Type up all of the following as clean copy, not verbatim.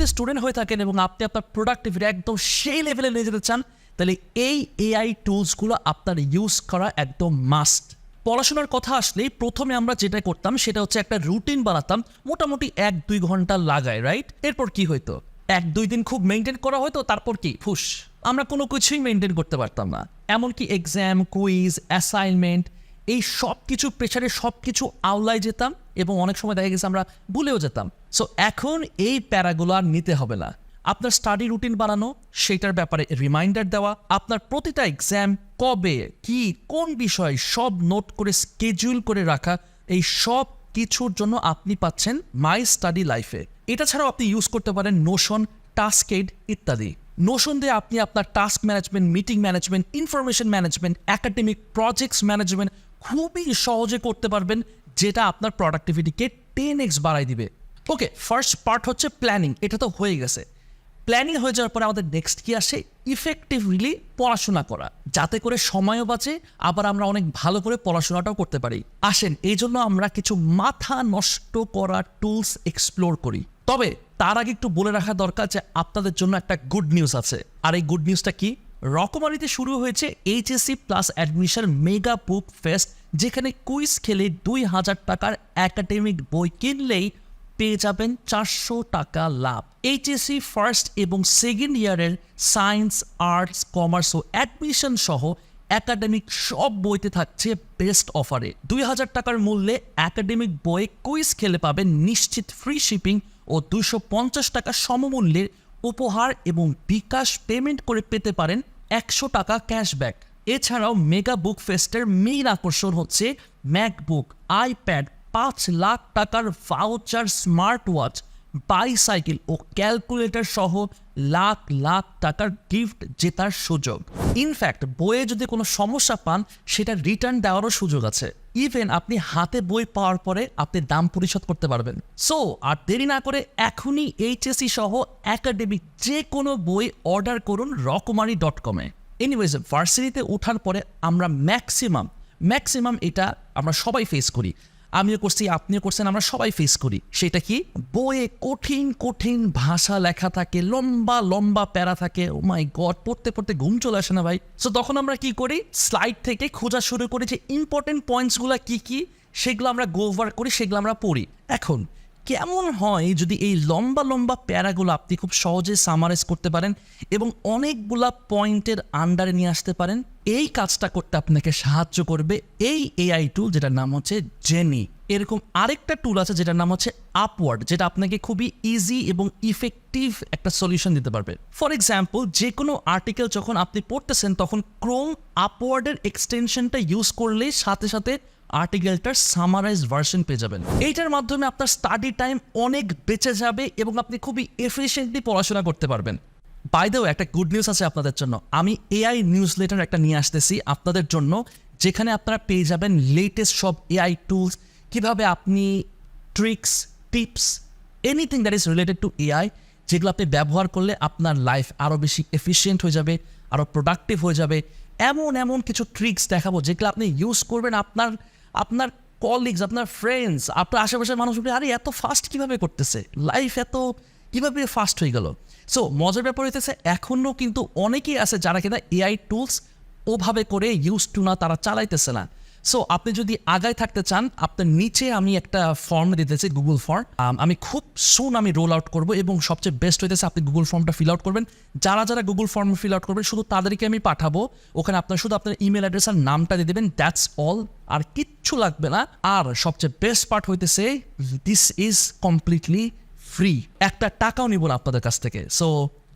যদি স্টুডেন্ট হয়ে থাকেন এবং আপনি আপনার প্রোডাক্টিভিটি একদম সেই লেভেলে নিয়ে যেতে চান, তাহলে এই এআই টুলসগুলো আপনার ইউজ করা একদম মাস্ট। পড়াশোনার কথা আসলেই প্রথমে আমরা যেটা করতাম সেটা হচ্ছে একটা রুটিন বানাতাম, মোটামুটি 1-2 ঘন্টা লাগায়, রাইট? এরপর কি হইতো, 1-2 দিন খুব মেনটেন করা হয়তো, তারপর কি ফুস, আমরা কোনো কিছুই মেনটেন করতে পারতাম না। এমনকি এক্সাম, কুইজ, অ্যাসাইনমেন্ট, এই সব কিছু প্রেশারে সব কিছু আওলায় যেতাম এবং অনেক সময় দেখা গেছে আমরা ভুলেও যেতাম। সো এখন এই প্যারাগুলো আর নিতে হবে না। আপনার স্টাডি রুটিন বানানো, সেটার ব্যাপারে রিমাইন্ডার দেওয়া, আপনার প্রতিটা এক্সাম কবে, কি, কোন বিষয় সব নোট করে স্কেডিউল করে রাখা, এই সব কিছুর জন্য আপনি পাচ্ছেন মাই স্টাডি লাইফে। এটা ছাড়াও আপনি ইউজ করতে পারেন নোশন, টাস্কেড ইত্যাদি। নোশন দিয়ে আপনি আপনার task management, meeting management, information management, academic projects management খুবই সহজে করতে পারবেন, যেটা আপনার প্রোডাক্টিভিটিকে 10x বাড়াই দিবে। ওকে, ফার্স্ট পার্ট হচ্ছে প্ল্যানিং, এটা তো হয়ে গেছে। প্ল্যানিং হয়ে যাওয়ার পরে আমাদের নেক্সট কি আসে, ইফেক্টিভলি পড়াশোনা করা, যাতে করে সময়ও বাঁচে, আবার আমরা অনেক ভালো করে পড়াশোনাটাও করতে পারি। আসেন, এই জন্য আমরা কিছু মাথা নষ্ট করা টুলস এক্সপ্লোর করি। তবে তার আগে একটু বলে রাখা দরকার যে আপনাদের জন্য একটা গুড নিউজ আছে। আর এই গুড নিউজটা কি, রকমারিতে শুরু হয়েছে এইচএসসি প্লাস অ্যাডমিশন মেগা বুক ফেস্ট, যেখানে কুইজ খেলে 2000 টাকার একাডেমিক বই কিনলেই পেয়ে যাবেন 400 টাকা লাভ। এইচএসসি ফার্স্ট এবং সেকেন্ড ইয়ারের সায়েন্স, আর্টস, কমার্স ও অ্যাডমিশন সহ একাডেমিক সব বইতে থাকছে বেস্ট অফারে। 2000 টাকার মূল্যে একাডেমিক বই কুইজ খেলে পাবেন নিশ্চিত ফ্রি শিপিং ও 250 টাকা সমমূল্যের উপহার, এবং বিকাশ পেমেন্ট করে পেতে পারেন 100 টাকা ক্যাশব্যাক। এছাড়াও মেগা বুক ফেস্টের মেইন আকর্ষণ হচ্ছে ম্যাকবুক, আইপ্যাড, 5 লাখ টাকার ভাউচার, স্মার্ট ওয়াচ, বাইসাইকেল ও ক্যালকুলেটর সহ লাখ লাখ টাকার গিফট জেতার সুযোগ। ইনফ্যাক্ট বইয়ে যদি কোনো সমস্যা পান, সেটা রিটার্ন দেওয়ারও সুযোগ আছে। ইভেন আপনি হাতে বই পাওয়ার পরে আপনি দাম পরিশোধ করতে পারবেন। সো আর দেরি না করে এখনই এইচএসসি সহ একাডেমিক যে কোনো বই অর্ডার করুন রকমারি.com-এ। এনিওয়েজ, ভার্সিটিতে ওঠার পরে আমরা ম্যাক্সিমাম এটা আমরা সবাই ফেস করি, আমিও করছি, আপনিও করছেন, আমরা সবাই ফেস করি। সেটা কি, বইয়ে কঠিন কঠিন ভাষা লেখা থাকে, লম্বা লম্বা প্যারা থাকে। ও মাই গড, পড়তে পড়তে ঘুম চলে আসে না ভাই। সো তখন আমরা কি করি, স্লাইড থেকে খোঁজা শুরু করি যে ইম্পর্টেন্ট পয়েন্টসগুলো কি সেগুলো আমরা গো ওভার করি, সেগুলো আমরা পড়ি। এখন কেমন হয় যদি এই লম্বা লম্বা প্যারাগুলো আপনি খুব সহজে সামারাইজ করতে পারেন এবং অনেকগুলা পয়েন্টের আন্ডারে নিয়ে আসতে পারেন? এই কাজটা করতে আপনাকে সাহায্য করবে এই এআই টুল, যেটার নাম হচ্ছে জেনি। এরকম আরেকটা টুল আছে যেটার নাম হচ্ছে আপওয়ার্ড, যেটা আপনাকে খুবই ইজি এবং ইফেক্টিভ একটা সলিউশন দিতে পারবে। ফর এক্সাম্পল, যে কোনো আর্টিকেল যখন আপনি পড়তেছেন, তখন ক্রোম আপওয়ার্ডের এক্সটেনশনটা ইউজ করলেই সাথে সাথে আর্টিকেলটার সামারাইজ ভার্সন পেয়ে যাবেন। এইটার মাধ্যমে আপনার স্টাডি টাইম অনেক বেঁচে যাবে এবং আপনি খুবই এফিশিয়েন্টলি পড়াশোনা করতে পারবেন। বাই দ্য ওয়ে, একটা গুড নিউজ আছে আপনাদের জন্য। আমি এআই নিউজ লেটার একটা নিয়ে আসতেছি আপনাদের জন্য, যেখানে আপনারা পেয়ে যাবেন লেটেস্ট সব এআই টুলস, কিভাবে আপনি tricks, tips, anything that is related to AI, যেগুলো আপনি ব্যবহার করলে আপনার লাইফ আরও বেশি এফিশিয়েন্ট হয়ে যাবে, আরও প্রোডাক্টিভ হয়ে যাবে। এমন কিছু ট্রিক্স দেখাবো যেগুলো আপনি ইউজ করবেন, আপনার কলিগস, আপনার ফ্রেন্ডস, আপনার আশেপাশের মানুষ বলবে, আরে এত ফাস্ট কীভাবে করতেছে, লাইফ এত কীভাবে ফাস্ট হয়ে গেল। সো মজার ব্যাপার হইতেছে, এখনও কিন্তু অনেকেই আছে যারা কিনা এআই টুলস ওভাবে করে ইউজ টু না, তারা চালাইতেছে না। সো আপনি যদি আগায় থাকতে চান, আপনার নিচে আমি একটা ফর্ম দিতেছি, গুগল ফর্ম। আমি খুব সুন আমি রোল আউট করবো, এবং সবচেয়ে বেস্ট হইতেছে আপনি গুগল ফর্মটা ফিল আউট করবেন। যারা গুগল ফর্ম ফিল আউট করবেন, শুধু তাদেরকে আমি পাঠাবো। ওখানে আপনার শুধু আপনার ইমেল অ্যাড্রেস আর নামটা দিয়ে দেবেন, দ্যাটস অল, আর কিচ্ছু লাগবে না। আর সবচেয়ে বেস্ট পার্ট হইতেছে, দিস ইজ কমপ্লিটলি ফ্রি, একটা টাকাও নিব না আপনাদের কাছ থেকে। So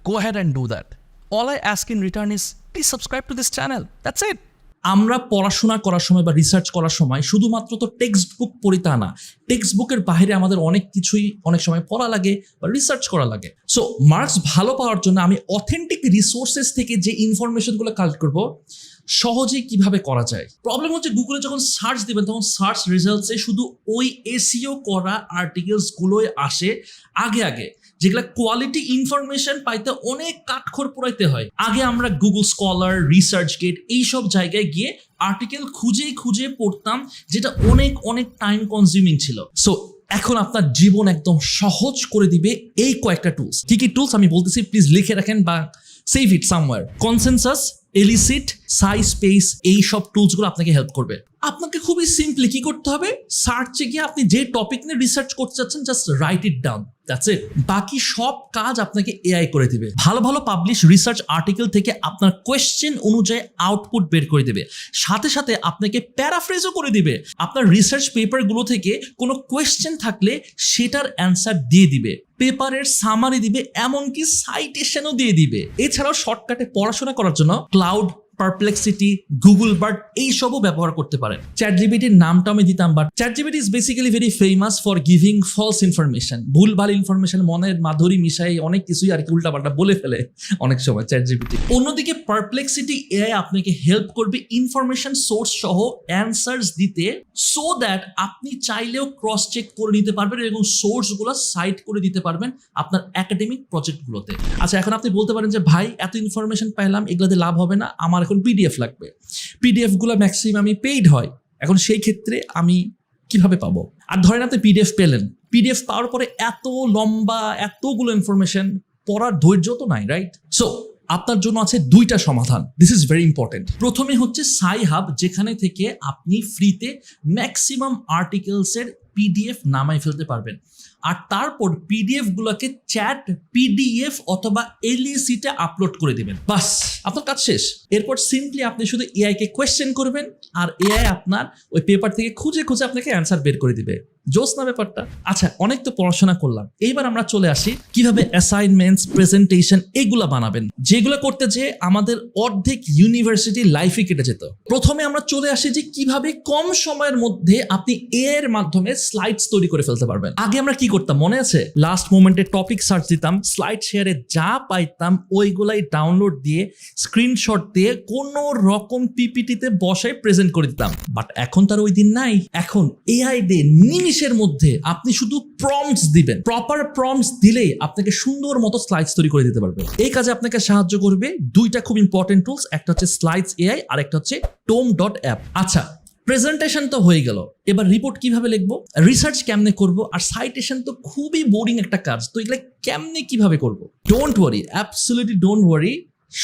go had and do that. All I ask in return is please subscribe to this channel, that's it. আমরা পড়াশোনা করার সময় বা রিসার্চ করার সময় শুধুমাত্র তো টেক্সট বুক পড়ি তা না, টেক্সট বুকের বাইরে আমাদের অনেক কিছুই অনেক সময় পড়া লাগে বা রিসার্চ করা লাগে। সো মার্কস ভালো পাওয়ার জন্য আমি অথেন্টিক রিসোর্সেস থেকে যে ইনফরমেশনগুলো কালেক্ট করবো, সহজেই কিভাবে করা যায়। প্রবলেম হচ্ছে, গুগলে যখন সার্চ দিবেন তখন সার্চ রেজাল্টসে শুধু ওই এসইও করা আর্টিকেলসগুলোই আসে আগে, যেগুলো কোয়ালিটি ইনফরমেশন পাইতে অনেক কাঠখড় পোড়াইতে হয়। আগে আমরা গুগল স্কলার, রিসার্চ গেট এইসব জায়গায় গিয়ে আর্টিকেল খুঁজে পড়তাম, যেটা অনেক টাইম কনজিউমিং ছিল। সো এখন আপনার জীবন একদম সহজ করে দিবে এই কয়েকটা টুলস। কি কি টুলস আমি বলতেছি, প্লিজ লিখে রাখেন বা save it somewhere. Consensus, এলিসিট, Sai space, এই সব টুলসগুলো আপনাকে হেল্প করবে। আপনাকে খুবই সিম্পলি কি করতে হবে, সার্চে গিয়ে আপনি যে টপিক নিয়ে রিসার্চ করতে চাচ্ছেন just right it down, that's it. বাকি সব কাজ আপনাকে এআই করে দিবে। ভালো ভালো পাবলিশ রিসার্চ আর্টিকেল থেকে আপনার কোয়েশ্চেন অনুযায়ী আউটপুট বের করে দিবে, সাথে সাথে আপনাকে প্যারাফ্রেজও করে দিবে। আপনার রিসার্চ পেপারগুলো থেকে কোনো কোয়েশ্চেন থাকলে সেটার অ্যান্সার দিয়ে দিবে, পেপারের সামারি দিবে, এমনকি সাইটেশনও দিয়ে দিবে। এছাড়াও শর্টকাটে পড়াশোনা করার জন্য ক্লাউড, পারপ্লেক্সিটি, গুগল বার্ড এইসবও ব্যবহার করতে পারেন। চ্যাটজিপিটির নামটা আমি দিতাম, but ChatGPT is basically very famous for giving false information. ভুলভাল ইনফরমেশন মনের মাধুরী মিশাই অনেক কিছুই আর কি উল্টাপাল্টা বলে ফেলে অনেক সময় চ্যাটজিপিটি। অন্যদিকে পারপ্লেক্সিটি এআই আপনাকে হেল্প করবে ইনফরমেশন সোর্স সহ অ্যান্সার্স দিতে, সো দ্যাট আপনি চাইলেও ক্রস চেক করে নিতে পারবেন এবং সোর্সগুলো সাইট করে দিতে পারবেন আপনার একাডেমিক প্রজেক্টগুলোতে। আচ্ছা, এখন আপনি বলতে পারেন যে ভাই এত ইনফরমেশন পাইলাম, এগুলোতে লাভ হবে না, আমার এখন পিডিএফ লাগবে। পিডিএফ গুলো ম্যাক্সিমামই পেইড হয়, এখন সেই ক্ষেত্রে আমি কিভাবে পাবো? আর ধরেন আপনি পিডিএফ পেলেন, পিডিএফ পাওয়ার পরে এত লম্বা এতগুলো ইনফরমেশন পড়ার ধৈর্য তো নাই, রাইট? সো আপনার জন্য আছে দুইটা সমাধান, দিস ইজ ভেরি ইম্পর্টেন্ট। প্রথমে হচ্ছে সাই হাব, যেখানে থেকে আপনি ফ্রিতে ম্যাক্সিমাম আর্টিকেলসের পিডিএফ নামাই ফেলতে পারবেন, আর তারপর পিডিএফ গুলোকে চ্যাট পিডিএফ অথবা এলইসিতে আপলোড করে দিবেন, বাস আপনার কাজ শেষ। এরপর সিম্পলি আপনি শুধু এআই কে কোয়েশ্চেন করবেন আর এআই আপনার ওই পেপার থেকে খুঁজে খুঁজে আপনাকে অ্যান্সার বের করে দিবে। জোস না ব্যাপারটা? আচ্ছা, অনেক তো পড়াশোনা করলাম, এইবার আমরা চলে আসি কিভাবে অ্যাসাইনমেন্টস, প্রেজেন্টেশন এগুলা বানাবেন, যেগুলো করতে যে আমাদের অর্ধেক ইউনিভার্সিটি লাইফে কেটে যেত। প্রথমে আমরা চলে আসি যে কিভাবে কম সময়ের মধ্যে আপনি এআই এর মাধ্যমে স্লাইডস তৈরি করে ফেলতে পারবেন। আগে আমরা কি করতাম মনে আছে? লাস্ট মোমেন্টে টপিক সার্চ দিতাম, স্লাইড শেয়ারে যা পাইতাম ওইগুলাই ডাউনলোড দিয়ে স্ক্রিনশট দিয়ে কোনো রকম পিপিটিতে বসায় প্রেজেন্ট করে দিতাম। বাট এখন তার ওই দিন নাই। এখন এআই দিয়ে নিমিষের মধ্যে আপনি শুধু প্রম্পটস দিবেন, প্রপার প্রম্পটস দিলেই আপনাকে সুন্দর মতো স্লাইডস তৈরি করে দিতে পারবে। এই কাজে আপনাকে সাহায্য করবে দুইটা খুব ইম্পর্টেন্ট টুলস, একটা হচ্ছে স্লাইডস এআই আর একটা হচ্ছে tome.app। আচ্ছা, প্রেজেন্টেশন তো হয়ে গেল, এবার রিপোর্ট কিভাবে লিখবো, রিসার্চ কেমনে করব, আর সাইটেশন তো খুবই বোরিং একটা কাজ, তো এগুলো কেমনে কিভাবে করব? Don't worry, absolutely don't worry,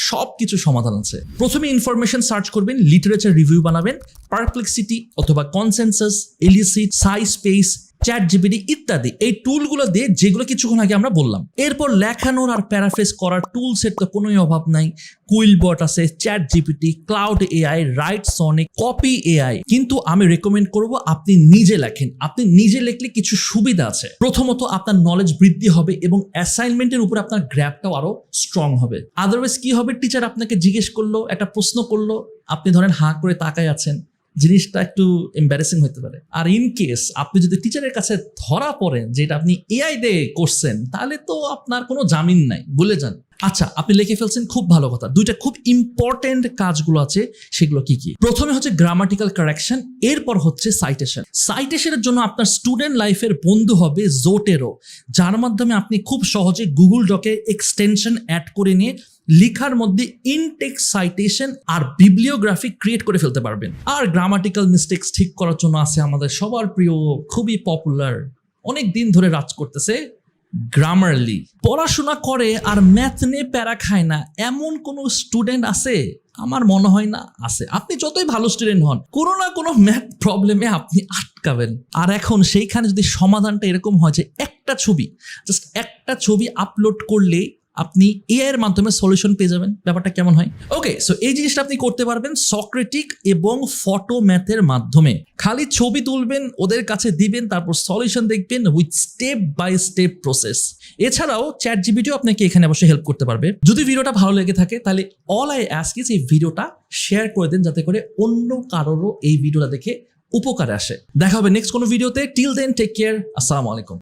সব কিছু সমাধান আছে। প্রথমে ইনফরমেশন সার্চ করবেন, লিটারেচার রিভিউ বানাবেন, পারপ্লেক্সিটি অথবা কনসেনসাস, এলিসিট, সাই স্পেস, চ্যাটজিপিটি ইত্যাদি এই টুলগুলো দিয়ে, যেগুলো কিছুক্ষণ আগে আমরা বললাম। এরপর লেখানোর আর প্যারাফ্রেজ করার টুলসের তো কোনোই অভাব নাই। কুইলবট আছে, ChatGPT, cloud AI, right Sonic, copy AI. কিন্তু আমি রেকমেন্ড করব আপনি নিজে লেখেন। আপনি নিজে লিখলে কিছু সুবিধা আছে। প্রথমত আপনার নলেজ বৃদ্ধি হবে এবং অ্যাসাইনমেন্টের উপর আপনার গ্র্যাপটাও আরো স্ট্রং হবে। আদারওয়াইজ কি হবে, টিচার আপনাকে জিজ্ঞেস করলো, একটা প্রশ্ন করলো, আপনি ধরেন হাঁ করে তাকায় আছেন, জিনিসটা একটু এম্বারেসিং হতে পারে। আর ইন কেস আপনি যদি টিচারের কাছে ধরা পড়েন যেটা আপনি এআই দিয়ে করছেন, তাহলে তো আপনার কোনো জামিন নাই, ভুলে যান। আচ্ছা, আপনি লিখে ফেলছেন, খুব ভালো কথা। দুইটা খুব ইম্পর্টেন্ট কাজগুলো আছে, সেগুলো কি কি? প্রথমে হচ্ছে গ্রামাটিক্যাল কারেকশন, এরপর হচ্ছে সাইটেশন। সাইটেশনের জন্য আপনার স্টুডেন্ট লাইফের বন্ধু হবে জোটেরো, যার মাধ্যমে আপনি খুব সহজে গুগল ডকে এক্সটেনশন অ্যাড করে নিয়ে লেখার মধ্যে ইনটেক্সট সাইটেশন আর বিবলিওগ্রাফি ক্রিয়েট করে ফেলতে পারবেন। আর গ্রামাটিক্যাল মিস্টেক্স ঠিক করার জন্য আছে আমাদের সবার প্রিয়, খুবই পপুলার, অনেক দিন ধরে রাজ করতেছে গ্রামারলি। পড়াশোনা করে আর ম্যাথ নিয়ে প্যারা খায় না এমন কোনো স্টুডেন্ট আছে? আমার মনে হয় না আছে। আপনি যতই ভালো স্টুডেন্ট হন, কোনো না কোনো ম্যাথ প্রবলেমে আপনি আটকাবেন। আর এখন সেইখানে যদি সমাধানটা এরকম হয় যে একটা ছবি আপলোড করলেই আপনি এআই এর মাধ্যমে সলিউশন পেয়ে যাবেন, ব্যাপারটা কেমন হয়? ওকে, সো এই জিনিসটা আপনি করতে পারবেন সক্রেটিক এবং ফটো ম্যাথের মাধ্যমে। খালি ছবি তুলবেন, ওদের কাছে দিবেন, তারপর সলিউশন দেখবেন with step by step process. এছাড়াও চ্যাটজিপিটিও আপনাকে এখানে অবশ্যই হেল্প করতে পারবে। যদি ভিডিওটা ভালো লেগে থাকে তাহলে অল আই আস্ক ইজ এই ভিডিওটা শেয়ার করে দেন, যাতে করে অন্য কারোরও এই ভিডিওটা দেখে উপকারে আসে। দেখা হবে নেক্সট কোনো ভিডিওতে। টিল দেন টেক কেয়ার, আসসালামু আলাইকুম।